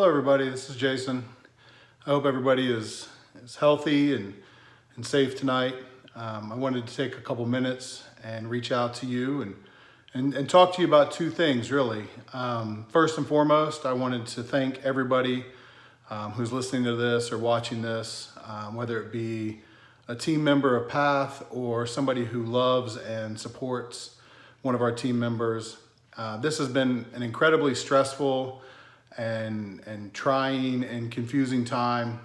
Hello everybody, this is Jason. I hope everybody is healthy and safe tonight. I wanted to take a couple minutes and reach out to you and talk to you about two things really. First and foremost, I wanted to thank everybody who's listening to this or watching this, whether it be a team member of Path or somebody who loves and supports one of our team members. This has been an incredibly stressful and trying and confusing time,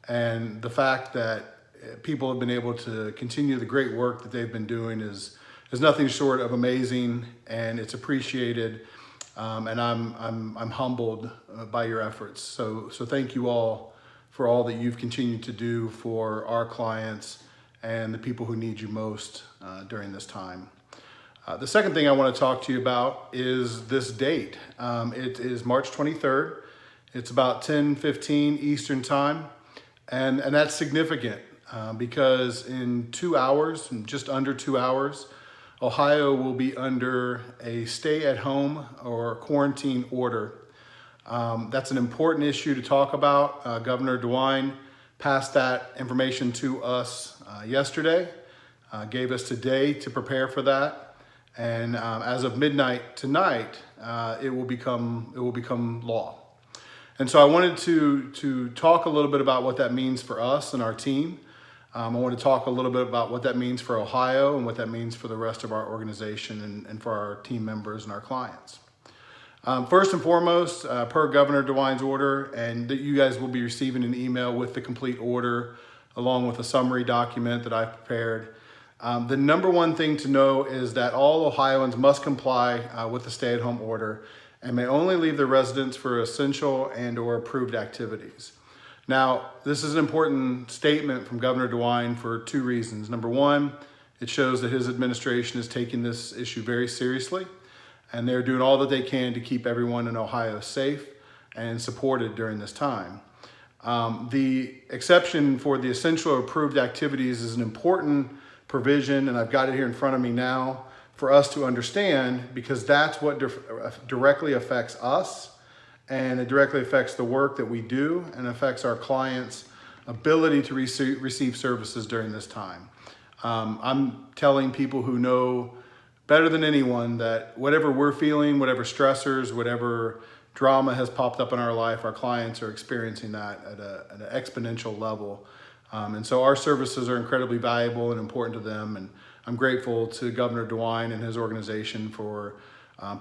and the fact that people have been able to continue the great work that they've been doing is nothing short of amazing, and it's appreciated, and I'm humbled by your efforts. So thank you all for all that you've continued to do for our clients and the people who need you most during this time. The second thing I want to talk to you about is this date. It is March 23rd. It's about 10:15 Eastern time. And that's significant because in 2 hours, just under 2 hours, Ohio will be under a stay-at-home or quarantine order. That's an important issue to talk about. Governor DeWine passed that information to us yesterday, gave us today to prepare for that. And as of midnight tonight, it will become law. And so I wanted to talk a little bit about what that means for us and our team. I want to talk a little bit about what that means for Ohio and what that means for the rest of our organization and for our team members and our clients. First and foremost, per Governor DeWine's order, and that you guys will be receiving an email with the complete order along with a summary document that I've prepared. The number one thing to know is that all Ohioans must comply with the stay-at-home order and may only leave their residence for essential and/or approved activities. Now, this is an important statement from Governor DeWine for two reasons. Number one, it shows that his administration is taking this issue very seriously, and they're doing all that they can to keep everyone in Ohio safe and supported during this time. The exception for the essential or approved activities is an important provision, and I've got it here in front of me now for us to understand, because that's what directly affects us, and it directly affects the work that we do and affects our clients' ability to receive services during this time. I'm telling people who know better than anyone that whatever we're feeling, whatever stressors, whatever drama has popped up in our life, our clients are experiencing that at an exponential level. And so our services are incredibly valuable and important to them. And I'm grateful to Governor DeWine and his organization for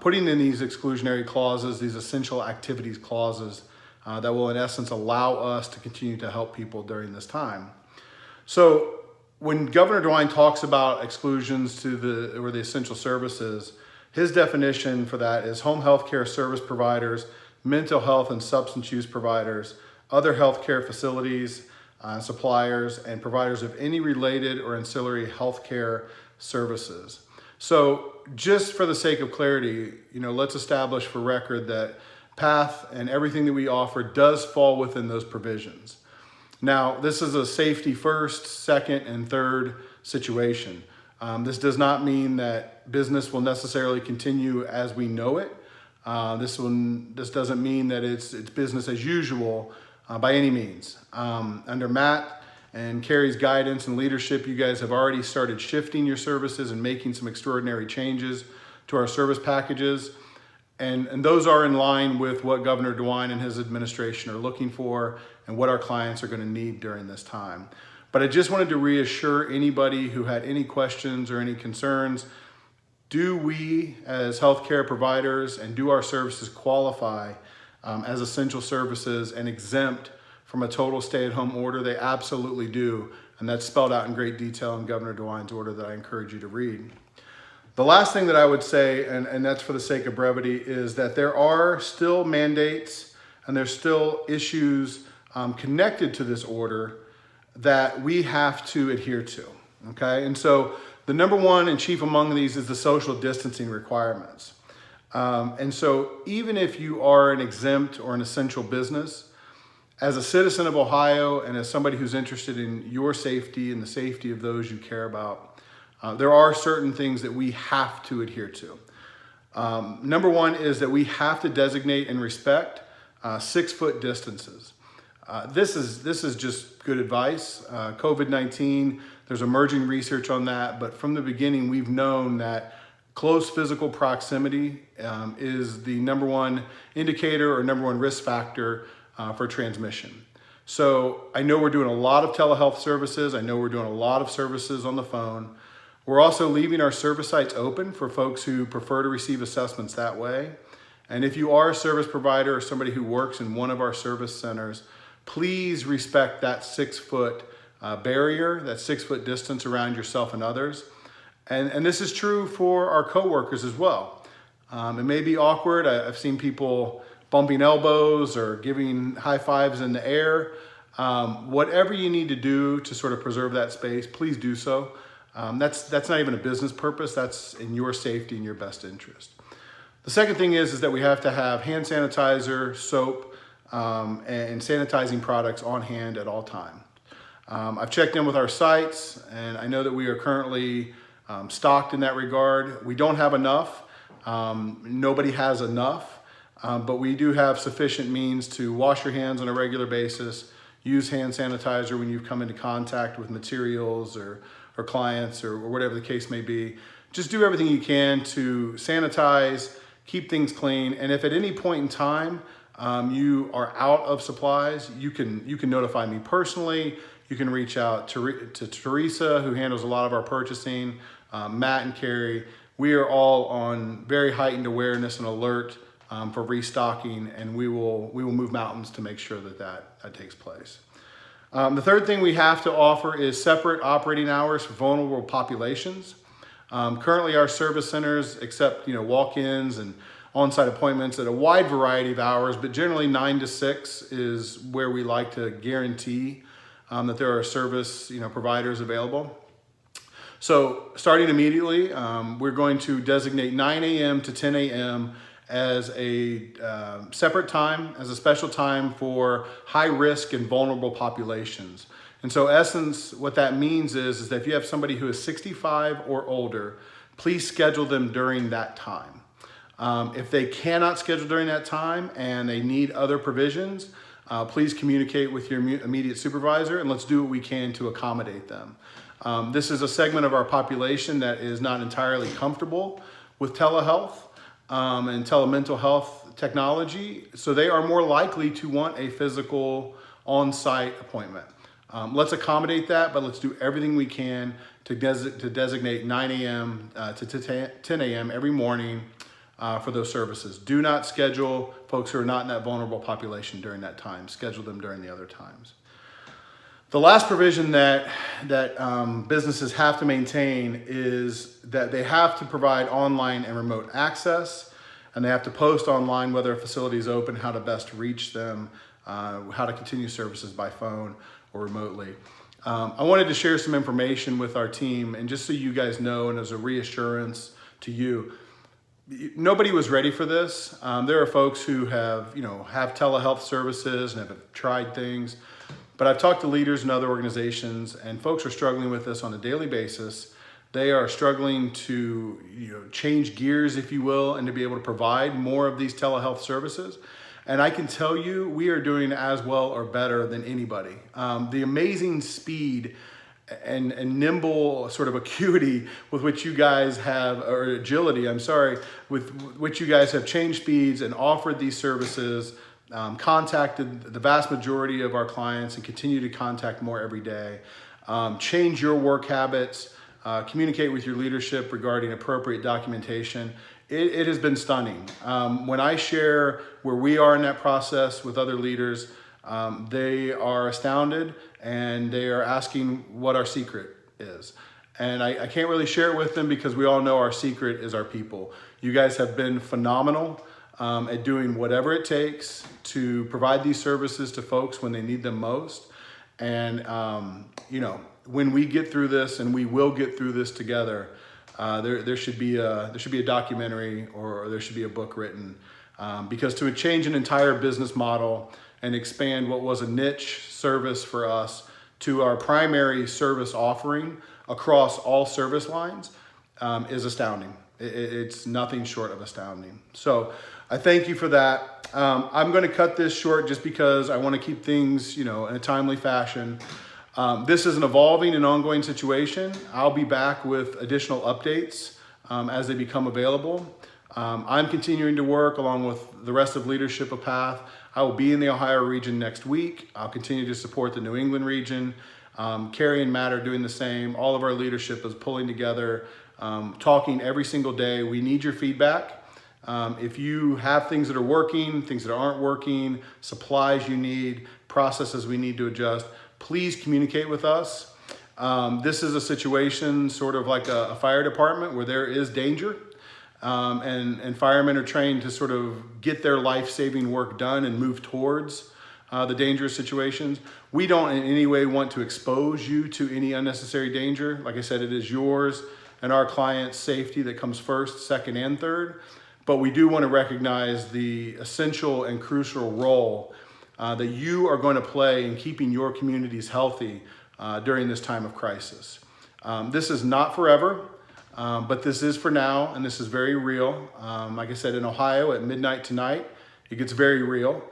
putting in these exclusionary clauses, these essential activities clauses that will in essence allow us to continue to help people during this time. So when Governor DeWine talks about exclusions to the essential services, his definition for that is home health care service providers, mental health and substance use providers, other healthcare facilities, suppliers, and providers of any related or ancillary healthcare services. So just for the sake of clarity, let's establish for record that Path and everything that we offer does fall within those provisions. Now, this is a safety first, second, and third situation. This does not mean that business will necessarily continue as we know it. This doesn't mean that it's business as usual by any means. Under Matt and Carrie's guidance and leadership, you guys have already started shifting your services and making some extraordinary changes to our service packages. And those are in line with what Governor DeWine and his administration are looking for and what our clients are going to need during this time. But I just wanted to reassure anybody who had any questions or any concerns. Do we as healthcare providers and do our services qualify as essential services and exempt from a total stay-at-home order? They absolutely do, and that's spelled out in great detail in Governor DeWine's order that I encourage you to read. The last thing that I would say, and that's for the sake of brevity, is that there are still mandates and there's still issues connected to this order that we have to adhere to, okay? And so the number one and chief among these is the social distancing requirements. And so even if you are an exempt or an essential business, as a citizen of Ohio and as somebody who's interested in your safety and the safety of those you care about, there are certain things that we have to adhere to. Number one is that we have to designate and respect 6-foot distances. This is just good advice. COVID-19, there's emerging research on that, but from the beginning we've known that close physical proximity is the #1 indicator or #1 risk factor for transmission. So I know we're doing a lot of telehealth services. I know we're doing a lot of services on the phone. We're also leaving our service sites open for folks who prefer to receive assessments that way. And if you are a service provider or somebody who works in one of our service centers, please respect that 6-foot barrier, that 6-foot distance around yourself and others. And this is true for our coworkers as well. It may be awkward. I've seen people bumping elbows or giving high fives in the air. Whatever you need to do to sort of preserve that space, please do so. That's not even a business purpose. That's in your safety and your best interest. The second thing is that we have to have hand sanitizer, soap, and sanitizing products on hand at all times. I've checked in with our sites, and I know that we are currently stocked in that regard. We don't have enough. Nobody has enough, but we do have sufficient means to wash your hands on a regular basis, use hand sanitizer when you come into contact with materials or clients or whatever the case may be. Just do everything you can to sanitize, keep things clean, and if at any point in time you are out of supplies, you can notify me personally. You can reach out to Teresa, who handles a lot of our purchasing, Matt and Carrie. We are all on very heightened awareness and alert for restocking, and we will move mountains to make sure that takes place. The third thing we have to offer is separate operating hours for vulnerable populations. Currently, our service centers accept walk-ins and on-site appointments at a wide variety of hours, but generally 9 to 6 is where we like to guarantee that there are service providers available. So starting immediately, we're going to designate 9 a.m. to 10 a.m. as a separate time, as a special time for high risk and vulnerable populations. And so essence, what that means is that if you have somebody who is 65 or older, please schedule them during that time. If they cannot schedule during that time and they need other provisions, please communicate with your immediate supervisor and let's do what we can to accommodate them. This is a segment of our population that is not entirely comfortable with telehealth and telemental health technology, so they are more likely to want a physical on-site appointment. Let's accommodate that, but let's do everything we can to designate 9 a.m. to 10 a.m. every morning for those services. Do not schedule folks who are not in that vulnerable population during that time. Schedule them during the other times. The last provision that businesses have to maintain is that they have to provide online and remote access, and they have to post online whether a facility is open, how to best reach them, how to continue services by phone or remotely. I wanted to share some information with our team, and just so you guys know, and as a reassurance to you, nobody was ready for this. There are folks who have telehealth services and have tried things. But I've talked to leaders in other organizations, and folks are struggling with this on a daily basis. They are struggling to change gears, if you will, and to be able to provide more of these telehealth services. And I can tell you, we are doing as well or better than anybody. The amazing speed and nimble sort of acuity with which you guys have, or agility, with which you guys have changed speeds and offered these services, contacted the vast majority of our clients and continue to contact more every day. Change your work habits, communicate with your leadership regarding appropriate documentation. It has been stunning. When I share where we are in that process with other leaders, they are astounded and they are asking what our secret is. And I can't really share it with them because we all know our secret is our people. You guys have been phenomenal at doing whatever it takes to provide these services to folks when they need them most. And when we get through this, and we will get through this together, there should be a documentary or there should be a book written, because to change an entire business model and expand what was a niche service for us to our primary service offering across all service lines is astounding. It's nothing short of astounding. So I thank you for that. I'm going to cut this short just because I want to keep things, in a timely fashion. This is an evolving and ongoing situation. I'll be back with additional updates as they become available. I'm continuing to work along with the rest of leadership of Path. I will be in the Ohio region next week. I'll continue to support the New England region. Carrie and Matt are doing the same. All of our leadership is pulling together, talking every single day. We need your feedback. If you have things that are working, things that aren't working, supplies you need, processes we need to adjust, please communicate with us. This is a situation sort of like a fire department where there is danger. And firemen are trained to sort of get their life-saving work done and move towards the dangerous situations. We don't in any way want to expose you to any unnecessary danger. Like I said, it is yours and our clients' safety that comes first, second, and third. But we do want to recognize the essential and crucial role that you are going to play in keeping your communities healthy during this time of crisis. This is not forever. But this is for now, and this is very real. Like I said, in Ohio at midnight tonight, it gets very real.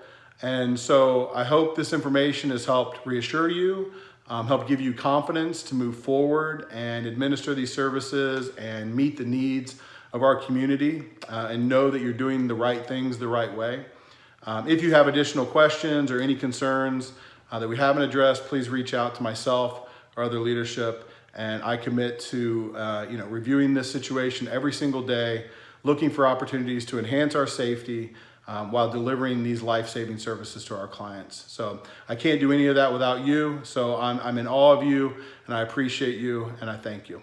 And so I hope this information has helped reassure you, help give you confidence to move forward and administer these services and meet the needs of our community and know that you're doing the right things the right way. If you have additional questions or any concerns that we haven't addressed, please reach out to myself or other leadership. And I commit to reviewing this situation every single day, looking for opportunities to enhance our safety while delivering these life-saving services to our clients. So I can't do any of that without you. So I'm in awe of you, and I appreciate you, and I thank you.